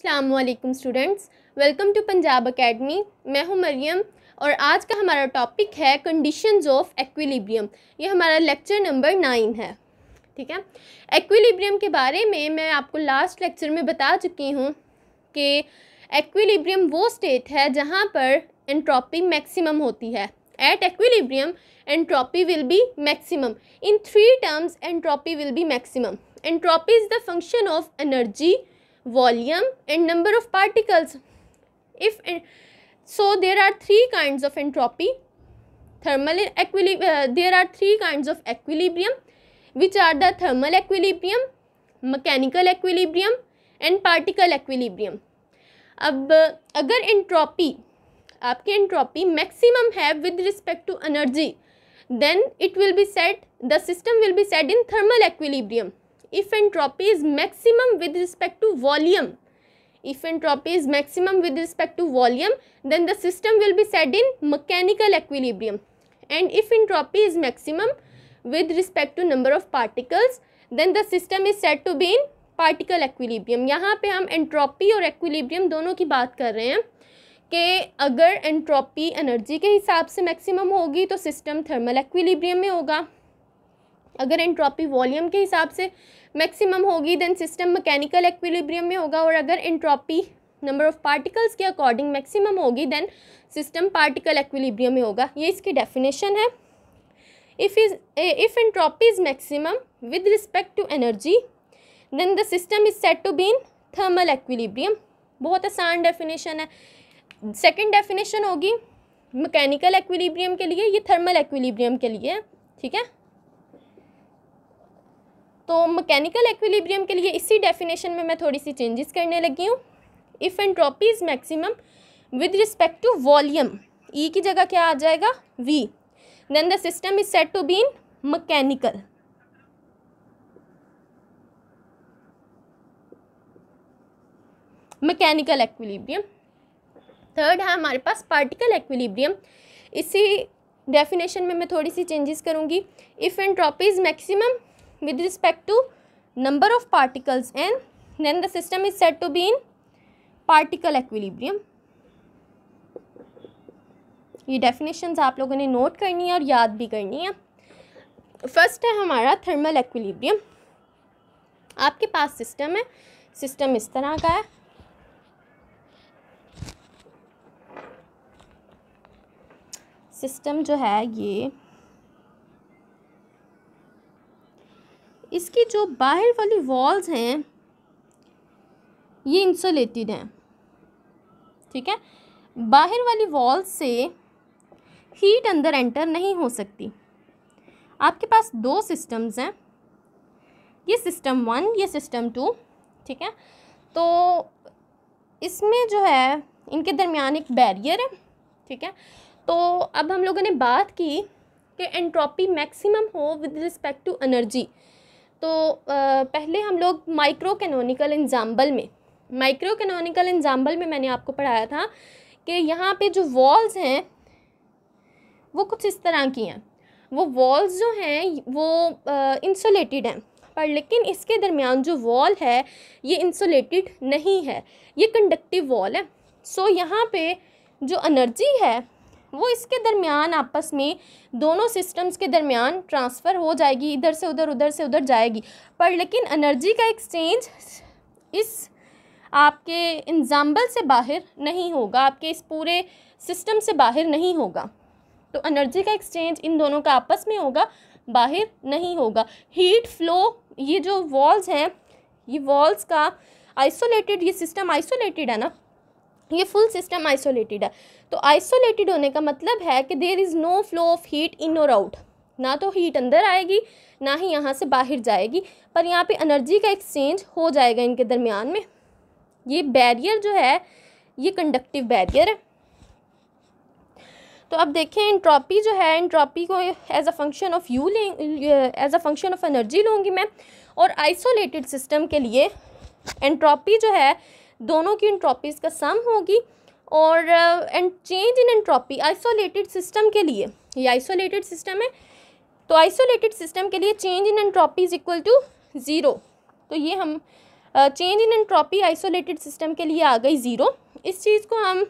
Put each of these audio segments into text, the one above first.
अस्सलामुअलैकुम students, welcome to Punjab academy. मैं हूं मरियम और आज का हमारा टॉपिक है कंडीशंस ऑफ एक्विलिब्रियम। ये हमारा लेक्चर नंबर 9 है। ठीक है, एक्विलिब्रियम के बारे में मैं आपको लास्ट लेक्चर में बता चुकी हूँ कि एक्विलिब्रियम वो स्टेट है जहाँ पर एंट्रोपी मैक्सिमम होती है। At equilibrium entropy will be maximum. In 3 terms entropy will be maximum. Entropy is the function of energy, volume and number of particles. So there are 3 kinds of entropy. There are 3 kinds of equilibrium, which are the thermal equilibrium, mechanical equilibrium and particle equilibrium. अब अगर entropy आपकी entropy maximum है with respect to energy, then it will be said, the system will be said in thermal equilibrium. If entropy is maximum with respect to volume, then the system will be said in mechanical equilibrium. And if entropy is maximum with respect to number of particles, then the system is said to be in particle equilibrium. यहाँ पे हम entropy और equilibrium दोनों की बात कर रहे हैं कि अगर entropy एनर्जी के हिसाब से maximum होगी तो सिस्टम थर्मल equilibrium में होगा, अगर एंट्रोपी वॉल्यूम के हिसाब से मैक्सिमम होगी देन सिस्टम मैकेनिकल एक्विलिब्रियम में होगा, और अगर एंट्रोपी नंबर ऑफ पार्टिकल्स के अकॉर्डिंग मैक्सिमम होगी देन सिस्टम पार्टिकल एक्विलिब्रियम में होगा। ये इसकी डेफिनेशन है। If entropy is maximum with respect to energy then the system is said to be in thermal equilibrium. बहुत आसान डेफिनेशन है। सेकेंड डेफिनेशन होगी मैकेनिकल एक्विलिब्रियम के लिए, ये थर्मल एक्विलिब्रियम के लिए। ठीक है, तो मैकेनिकल एक्विलिब्रियम के लिए इसी डेफिनेशन में मैं थोड़ी सी चेंजेस करने लगी हूँ। If entropy is maximum with respect to volume, E की जगह क्या आ जाएगा, V, then the system is said to be in mechanical equilibrium. Third है हमारे पास पार्टिकल एक्विलिब्रियम। इसी डेफिनेशन में मैं थोड़ी सी चेंजेस करूँगी। If entropy is maximum with respect to number of particles and then the system is said to be in particle equilibrium. ये definitions आप लोगों ने नोट करनी है और याद भी करनी है। फर्स्ट है हमारा थर्मल एक्विलिब्रियम। आपके पास सिस्टम है, सिस्टम इस तरह का है। सिस्टम जो है ये, इसकी जो बाहर वाली वॉल्स हैं ये इंसुलेटेड हैं। ठीक है, बाहर वाली वॉल्स से हीट अंदर एंटर नहीं हो सकती। आपके पास 2 सिस्टम्स हैं, ये सिस्टम 1, ये सिस्टम 2। ठीक है, तो इसमें जो है इनके दरमियान एक बैरियर है। ठीक है, तो अब हम लोगों ने बात की कि एंट्रोपी मैक्सिमम हो विद रिस्पेक्ट टू एनर्जी। तो पहले हम लोग माइक्रो कैनोनिकल एग्जाम्पल में मैंने आपको पढ़ाया था कि यहाँ पे जो वॉल्स हैं वो कुछ इस तरह की हैं। वो वॉल्स जो हैं वो इंसुलेटेड हैं, पर लेकिन इसके दरमियान जो वॉल है ये इंसुलेटेड नहीं है, ये कंडक्टिव वॉल है। सो यहाँ पे जो एनर्जी है वो इसके दरमियान आपस में दोनों सिस्टम्स के दरमियान ट्रांसफ़र हो जाएगी, इधर से उधर जाएगी, पर लेकिन एनर्जी का एक्सचेंज इस आपके एग्जाम्पल से बाहर नहीं होगा, आपके इस पूरे सिस्टम से बाहर नहीं होगा। तो एनर्जी का एक्सचेंज इन दोनों का आपस में होगा, बाहर नहीं होगा। हीट फ्लो, ये जो वॉल्स हैं ये वॉल्स का आइसोलेटेड, ये सिस्टम आइसोलेटेड है ना, ये फुल सिस्टम आइसोलेटेड है। तो आइसोलेटेड होने का मतलब है कि there is no flow of heat in और आउट, ना तो हीट अंदर आएगी ना ही यहाँ से बाहर जाएगी, पर यहाँ पे एनर्जी का एक्सचेंज हो जाएगा इनके दरमियान में। ये बैरियर जो है ये कंडक्टिव बैरियर है। तो अब देखें एंट्रोपी जो है, एंट्रोपी को as a function of energy लूँगी मैं, और आइसोलेटेड सिस्टम के लिए एंट्रोपी जो है दोनों की एंट्रोपीज़ का सम होगी, और change in entropy isolated system के लिए, ये आइसोलेटेड सिस्टम है तो आइसोलेटेड सिस्टम के लिए change in entropy is equal to 0। तो ये हम change in entropy isolated system के लिए आ गई 0। इस चीज़ को हम,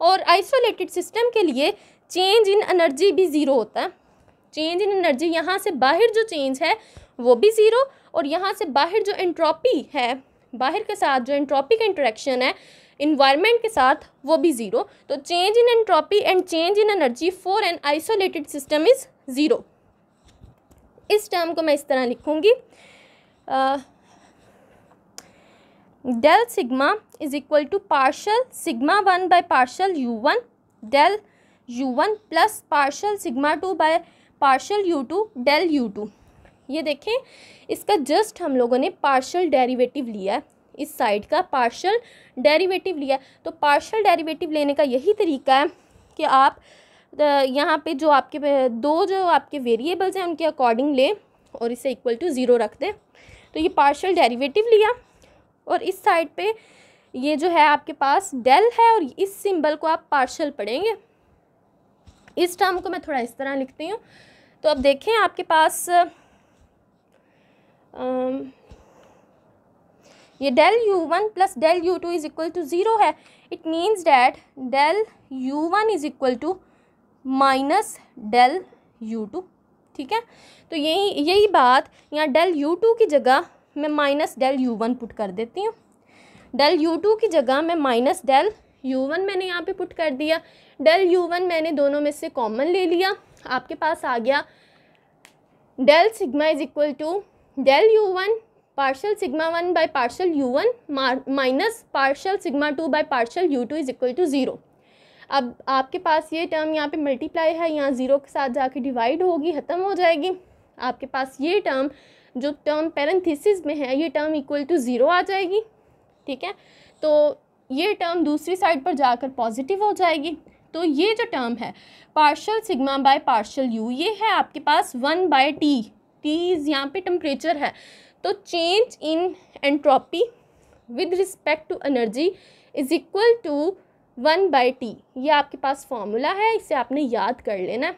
और आइसोलेटेड सिस्टम के लिए चेंज इन एनर्जी भी 0 होता है। चेंज इन एनर्जी, यहाँ से बाहर जो चेंज है वो भी 0, और यहाँ से बाहर जो एंट्रोपी है, बाहर के साथ जो एंट्रोपी का इंटरेक्शन है इन्वायरमेंट के साथ, वो भी 0। तो change in entropy and change in energy for an isolated system is 0। इस टर्म को मैं इस तरह लिखूँगी, del sigma is equal to partial sigma 1 by partial u1 del u1 plus partial sigma 2 by partial u2 del u2। ये देखें, इसका just हम लोगों ने पार्शल डेरिवेटिव लिया है, इस साइड का पार्शल डेरिवेटिव लिया। तो पार्शल डेरिवेटिव लेने का यही तरीका है कि आप यहाँ पे जो आपके जो आपके वेरिएबल्स हैं उनके अकॉर्डिंग ले और इसे इक्वल टू 0 रख दें। तो ये पार्शल डेरिवेटिव लिया, और इस साइड पे ये जो है आपके पास डेल है, और इस सिंबल को आप पार्शल पढ़ेंगे। इस टर्म को मैं थोड़ा इस तरह लिखती हूँ। तो अब देखें, आपके पास ये del u1 plus del u2 is equal to 0 है। It means that del u1 is equal to minus del u2। ठीक है, तो यही बात यहाँ डेल u2 की जगह मैं माइनस डेल u1 पुट कर देती हूँ। डेल u2 की जगह मैं माइनस डेल u1 मैंने यहाँ पे पुट कर दिया। डेल u1 मैंने दोनों में से कॉमन ले लिया, आपके पास आ गया del sigma is equal to del u1 partial sigma 1 by partial u1 minus partial sigma 2 by partial u2 is equal to 0। अब आपके पास ये टर्म यहाँ पे मल्टीप्लाई है, यहाँ 0 के साथ जाके डिवाइड होगी, ख़त्म हो जाएगी। आपके पास ये टर्म, जो टर्म पैरेंथेसिस में है, ये टर्म इक्वल टू 0 आ जाएगी। ठीक है, तो ये टर्म दूसरी साइड पर जाकर पॉजिटिव हो जाएगी। तो ये जो टर्म है partial sigma by partial u, ये है आपके पास 1 बाय टी। टी यहाँ पे टेम्परेचर है, तो change in entropy with respect to energy is equal to 1 by T. ये आपके पास फॉर्मूला है, इसे आपने याद कर लेना है।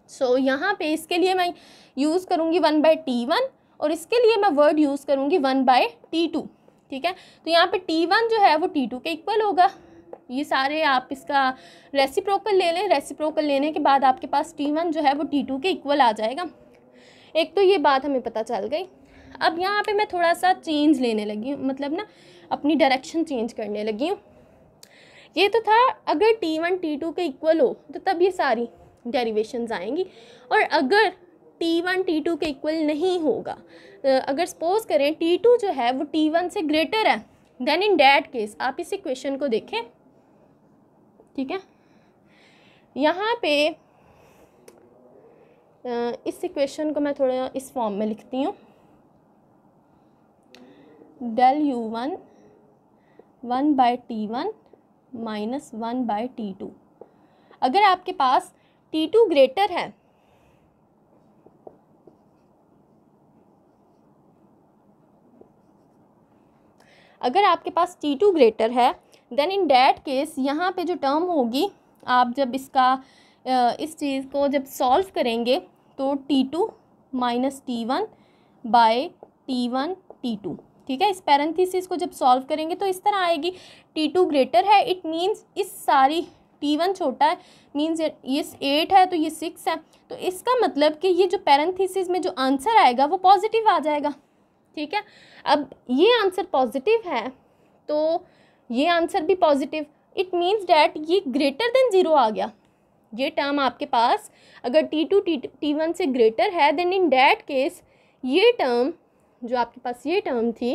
सो यहाँ पे इसके लिए मैं यूज़ करूँगी 1 बाय T1, और इसके लिए मैं वर्ड यूज़ करूँगी 1 बाय T2। ठीक है, तो यहाँ पे T1 जो है वो T2 के इक्वल होगा। ये सारे आप इसका रेसिप्रोकल ले लें, रेसिप्रोकल लेने के बाद आपके पास T1 जो है वो T2 के इक्वल आ जाएगा। एक तो ये बात हमें पता चल गई। अब यहाँ पे मैं थोड़ा सा चेंज लेने लगी हूँ, मतलब ना अपनी डायरेक्शन चेंज करने लगी हूँ। ये तो था अगर T1 T2 के इक्वल हो तो तब ये सारी डेरिवेशंस आएंगी, और अगर T1 T2 के इक्वल नहीं होगा, अगर सपोज करें T2 जो है वो T1 से ग्रेटर है, देन इन डैट केस आप इस इक्वेशन को देखें। ठीक है, यहाँ पे इस इक्वेशन को मैं थोड़ा इस फॉर्म में लिखती हूँ, del u1 1 by T1 minus 1 bye T2। अगर आपके पास T2 ग्रेटर है, अगर आपके पास T2 ग्रेटर है, देन इन डैट केस यहाँ पे जो टर्म होगी, आप जब इसका इस चीज़ को जब सॉल्व करेंगे तो T2 minus T1 bye T1 T2। ठीक है, इस पैरेंथेसिस को जब सॉल्व करेंगे तो इस तरह आएगी। T2 ग्रेटर है, इट मीन्स इस सारी T1 छोटा है, मीन्स ये 8 है तो ये 6 है। तो इसका मतलब कि ये जो पैरेंथेसिस में जो आंसर आएगा वो पॉजिटिव आ जाएगा। ठीक है, अब ये आंसर पॉजिटिव है तो ये आंसर भी पॉजिटिव, इट मीन्स डैट ये ग्रेटर देन 0 आ गया। ये टर्म आपके पास अगर T2 T1 से ग्रेटर है, देन इन डैट केस ये टर्म जो आपके पास ये टर्म थी,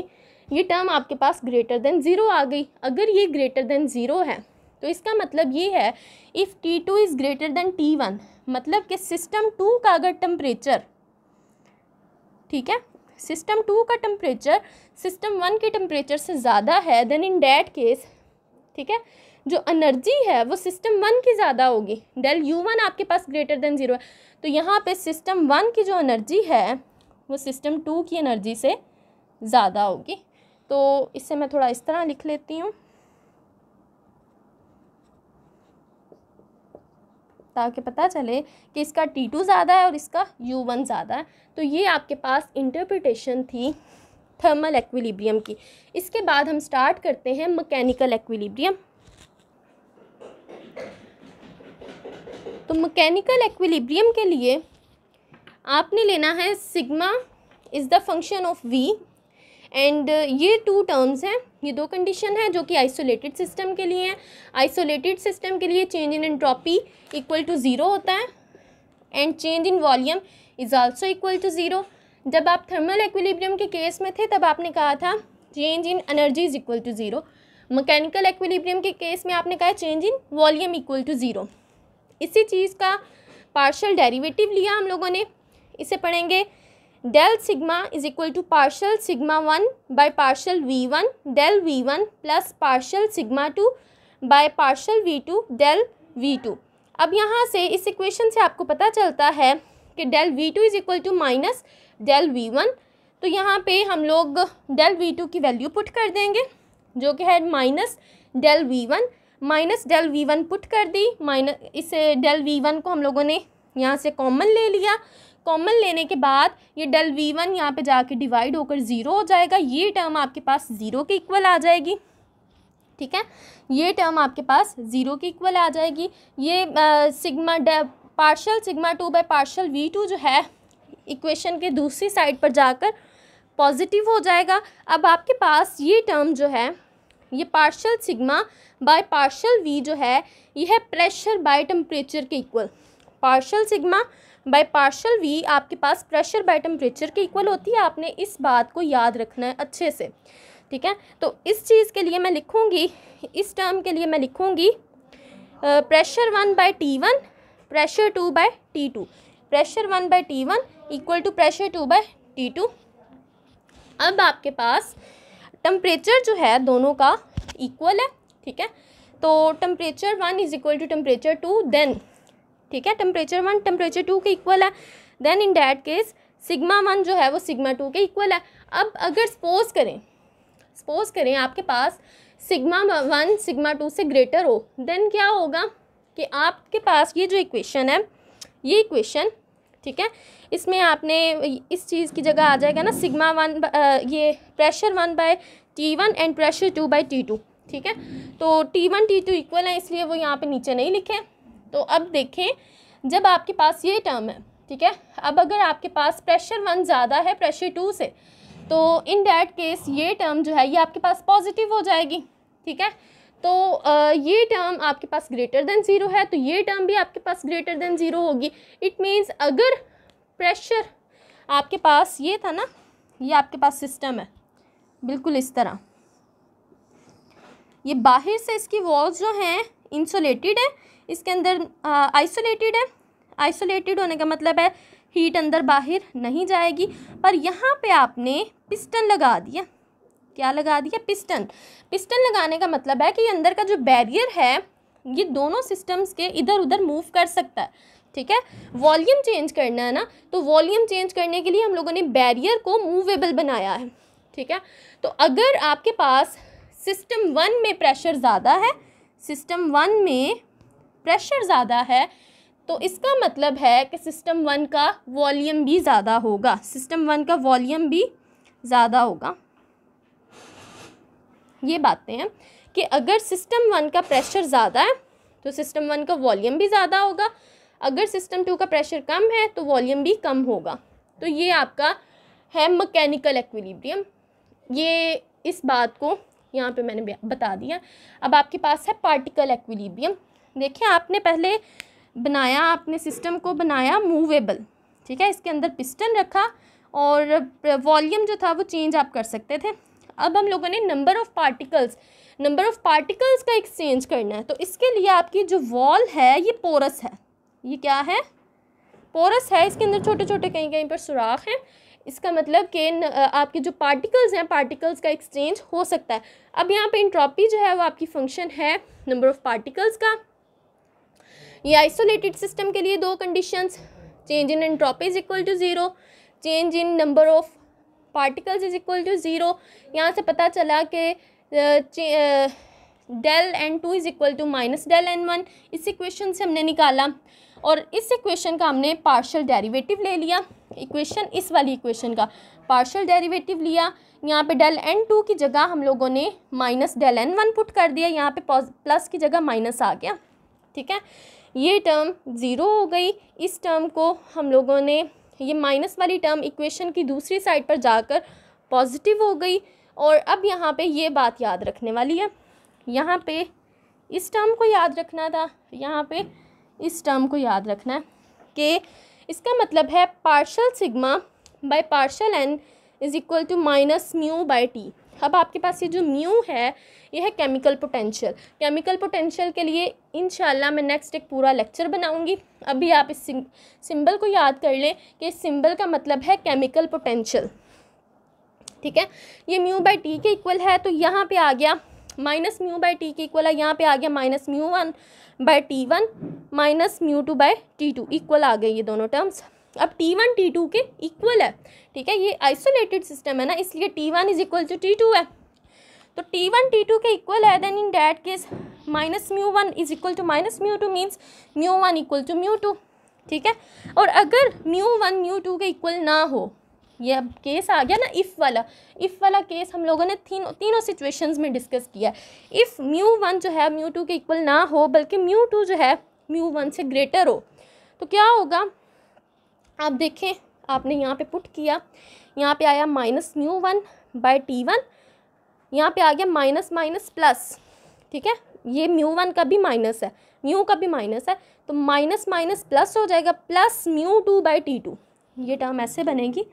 ये टर्म आपके पास ग्रेटर देन 0 आ गई। अगर ये ग्रेटर देन 0 है तो इसका मतलब ये है if T2 is greater then T1, मतलब कि सिस्टम 2 का अगर टेम्परेचर, ठीक है, सिस्टम 2 का टेम्परेचर सिस्टम 1 के टेम्परेचर से ज़्यादा है, देन इन डैट केस, ठीक है, जो एनर्जी है वो सिस्टम 1 की ज़्यादा होगी। डेल u1 आपके पास ग्रेटर देन 0 है, तो यहाँ पे सिस्टम 1 की जो एनर्जी है वो सिस्टम 2 की एनर्जी से ज़्यादा होगी। तो इससे मैं थोड़ा इस तरह लिख लेती हूँ ताकि पता चले कि इसका T2 ज़्यादा है और इसका U1 ज़्यादा है। तो ये आपके पास इंटरप्रिटेशन थी थर्मल एक्विलिब्रियम की। इसके बाद हम स्टार्ट करते हैं मैकेनिकल एक्विलिब्रियम। तो मैकेनिकल एक्विलिब्रियम के लिए आपने लेना है sigma is the function of V, and ये टू टर्म्स हैं, ये दो कंडीशन है जो कि आइसोलेटेड सिस्टम के लिए हैं। आइसोलेटेड सिस्टम के लिए change in entropy equal to zero होता है and change in volume is also equal to zero. जब आप थर्मल एक्विलिब्रियम के केस में थे तब आपने कहा था change in energy is equal to zero. Mechanical equilibrium के केस में आपने कहा change in volume equal to zero. इसी चीज़ का पार्शियल डेरिवेटिव लिया हम लोगों ने, इसे पढ़ेंगे del sigma is equal to partial sigma 1 by partial v1 del v1 plus partial sigma 2 by partial v2 del v2। अब यहाँ से इस इक्वेशन से आपको पता चलता है कि del v2 is equal to minus del v1। तो यहाँ पे हम लोग डेल v2 की वैल्यू पुट कर देंगे जो कि है minus del v1, minus del v1 put कर दी, माइनस इसे डेल v1 को हम लोगों ने यहाँ से कॉमन ले लिया। कॉमन लेने के बाद ये डेल v1 यहाँ पे जाके डिवाइड होकर ज़ीरो हो जाएगा, ये टर्म आपके पास ज़ीरो के इक्वल आ जाएगी। ठीक है, ये टर्म आपके पास ज़ीरो के इक्वल आ जाएगी। ये sigma partial sigma 2 by partial v2 जो है इक्वेशन के दूसरी साइड पर जाकर पॉजिटिव हो जाएगा। अब आपके पास ये टर्म जो है ये partial sigma by partial v जो है ये है प्रेशर बाय टेम्परेचर के equal. Partial sigma by partial v आपके पास प्रेशर बाय टेम्परेचर के इक्वल होती है। आपने इस बात को याद रखना है अच्छे से। ठीक है, तो इस चीज़ के लिए मैं लिखूँगी, इस टर्म के लिए मैं लिखूँगी pressure 1 by T1 pressure 2 by T2, pressure 1 by T1 equal to pressure 2 by T2। अब आपके पास टेम्परेचर जो है दोनों का इक्वल है। ठीक है, तो temperature 1 is equal to temperature 2 then, ठीक है, टेम्परेचर 1 टेम्परेचर 2 के इक्वल है, then in that case sigma 1 जो है वो सिग्मा 2 के इक्वल है। अब अगर सपोज करें आपके पास सिग्मा 1 सिग्मा 2 से ग्रेटर हो, देन क्या होगा कि आपके पास ये जो इक्वेशन है ये इक्वेशन, ठीक है, इसमें आपने इस चीज़ की जगह आ जाएगा ना सिग्मा 1 ये pressure 1 by T1 and pressure 2 by T2। ठीक है, तो T1 T2 इक्वल है इसलिए वो यहाँ पे नीचे नहीं लिखे। तो अब देखें जब आपके पास ये टर्म है, ठीक है, अब अगर आपके पास प्रेशर 1 ज़्यादा है प्रेशर 2 से, तो इन डैट केस ये टर्म जो है ये आपके पास पॉजिटिव हो जाएगी। ठीक है, तो ये टर्म आपके पास ग्रेटर देन ज़ीरो है, तो ये टर्म भी आपके पास ग्रेटर देन ज़ीरो होगी। इट मीन्स अगर प्रेशर आपके पास ये था ना, ये आपके पास सिस्टम है बिल्कुल इस तरह, ये बाहर से इसकी वॉल्स जो हैं इंसुलेटेड है, इसके अंदर आइसोलेटेड है। आइसोलेटेड होने का मतलब है हीट अंदर बाहर नहीं जाएगी, पर यहाँ पे आपने पिस्टन लगा दिया। क्या लगा दिया? पिस्टन। पिस्टन लगाने का मतलब है कि अंदर का जो बैरियर है ये दोनों सिस्टम्स के इधर उधर मूव कर सकता है। ठीक है, वॉल्यूम चेंज करना है ना, तो वॉल्यूम चेंज करने के लिए हम लोगों ने बैरियर को मूवेबल बनाया है। ठीक है, तो अगर आपके पास सिस्टम 1 में प्रेशर ज़्यादा है, सिस्टम 1 में प्रेशर ज़्यादा है, तो इसका मतलब है कि सिस्टम 1 का वॉल्यूम भी ज़्यादा होगा, सिस्टम 1 का वॉल्यूम भी ज़्यादा होगा। ये बातें हैं कि अगर सिस्टम 1 का प्रेशर ज़्यादा है तो सिस्टम 1 का वॉल्यूम भी ज़्यादा होगा, अगर सिस्टम 2 का प्रेशर कम है तो वॉल्यूम भी कम होगा। तो ये आपका है मैकेनिकल एक्विलिब्रियम। ये इस बात को यहाँ पे मैंने बता दिया। अब आपके पास है पार्टिकल एक्विलिब्रियम। देखिए, आपने पहले बनाया, आपने सिस्टम को बनाया मूवेबल। ठीक है, इसके अंदर पिस्टन रखा और वॉल्यूम जो था वो चेंज आप कर सकते थे। अब हम लोगों ने नंबर ऑफ़ पार्टिकल्स का एक्सचेंज करना है, तो इसके लिए आपकी जो वॉल है ये पोरस है। ये क्या है? पोरस है। इसके अंदर छोटे छोटे कहीं कहीं पर सुराख हैं। इसका मतलब कि आपके जो पार्टिकल्स हैं, पार्टिकल्स का एक्सचेंज हो सकता है। अब यहाँ पे एंट्रोपी जो है वो आपकी फंक्शन है नंबर ऑफ़ पार्टिकल्स का। ये आइसोलेटेड सिस्टम के लिए दो conditions, change in entropy is equal to zero, change in number of particles is equal to zero. यहाँ से पता चला कि del n2 is equal to minus del n1। इस इक्वेशन से हमने निकाला और इस इक्वेशन का हमने पार्शियल डेरिवेटिव ले लिया। इक्वेशन, इस वाली इक्वेशन का पार्शियल डेरिवेटिव लिया, यहाँ पे डेल n2 की जगह हम लोगों ने माइनस डेल n1 पुट कर दिया, यहाँ पे प्लस की जगह माइनस आ गया, ठीक है। ये टर्म ज़ीरो हो गई, इस टर्म को हम लोगों ने, ये माइनस वाली टर्म इक्वेशन की दूसरी साइड पर जाकर पॉजिटिव हो गई। और अब यहाँ पे ये बात याद रखने वाली है, यहाँ पे इस टर्म को याद रखना था, यहाँ पे इस टर्म को याद रखना है कि इसका मतलब है partial sigma by partial N is equal to minus mu by T. अब आपके पास ये जो म्यू है ये है केमिकल पोटेंशियल। केमिकल पोटेंशियल के लिए इंशाल्लाह मैं नेक्स्ट एक पूरा लेक्चर बनाऊंगी। अभी आप इस सिंबल को याद कर लें कि इस सिंबल का मतलब है केमिकल पोटेंशियल, ठीक है। ये म्यू बाय टी के इक्वल है, तो यहाँ पे आ गया माइनस म्यू बाय टी के इक्वल है, यहाँ पे आ गया minus mu one by T one minus mu two by T two, equal आ गई ये दोनों टर्म्स। अब T1 T2 के इक्वल है, ठीक है। ये आइसोलेटेड सिस्टम है ना, इसलिए T1 is equal to T2 है, तो T1 T2 के इक्वल है। Then in that case minus mu one is equal to minus mu two means mu one equal to mu two, ठीक है। और अगर म्यू वन म्यू टू के equal ना हो, ये अब केस आ गया ना इफ़ वाला केस हम लोगों ने तीनों सिचुएशंस में डिस्कस किया। इफ़ म्यू वन जो है म्यू टू के इक्वल ना हो, बल्कि म्यू टू जो है म्यू वन से ग्रेटर हो, तो क्या होगा आप देखें, आपने यहाँ पे पुट किया, यहाँ पे आया minus mu one by T one, यहाँ पे आ गया माइनस माइनस प्लस, ठीक है। ये म्यू वन का भी माइनस है, म्यू का भी माइनस है, तो माइनस माइनस प्लस हो जाएगा, plus mu two by T two. ये टर्म ऐसे बनेगी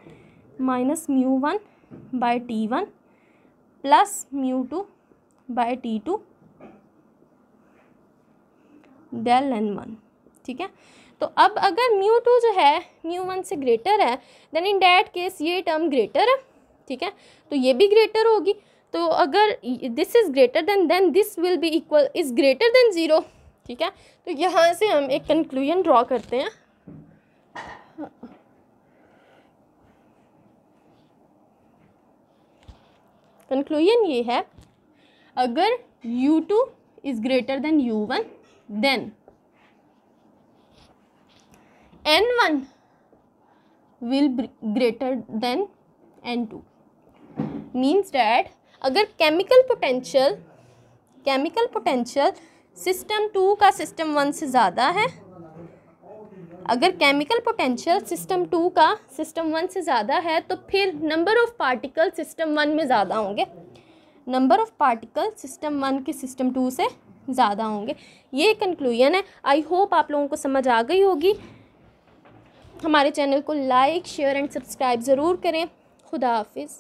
minus mu one by T one plus mu two by T two del N one, ठीक है। तो अब अगर म्यू टू जो है म्यू वन से ग्रेटर है, देन इन डैट केस ये टर्म ग्रेटर है, ठीक है, तो ये भी ग्रेटर होगी। तो अगर this is greater then this will be equal is greater than zero, ठीक है। तो यहाँ से हम एक कंक्लूजन ड्रॉ करते हैं। कंक्लूजन ये है, अगर U2 is greater than U1 then N1 will be greater than N2 means that अगर केमिकल पोटेंशियल सिस्टम 2 का सिस्टम 1 से ज़्यादा है, अगर केमिकल पोटेंशियल सिस्टम 2 का सिस्टम 1 से ज़्यादा है, तो फिर नंबर ऑफ़ पार्टिकल सिस्टम 1 में ज़्यादा होंगे, नंबर ऑफ़ पार्टिकल सिस्टम 1 के सिस्टम 2 से ज़्यादा होंगे। ये कंक्लूजन है। आई होप आप लोगों को समझ आ गई होगी। हमारे चैनल को लाइक शेयर एंड सब्सक्राइब ज़रूर करें। खुदा हाफिज़।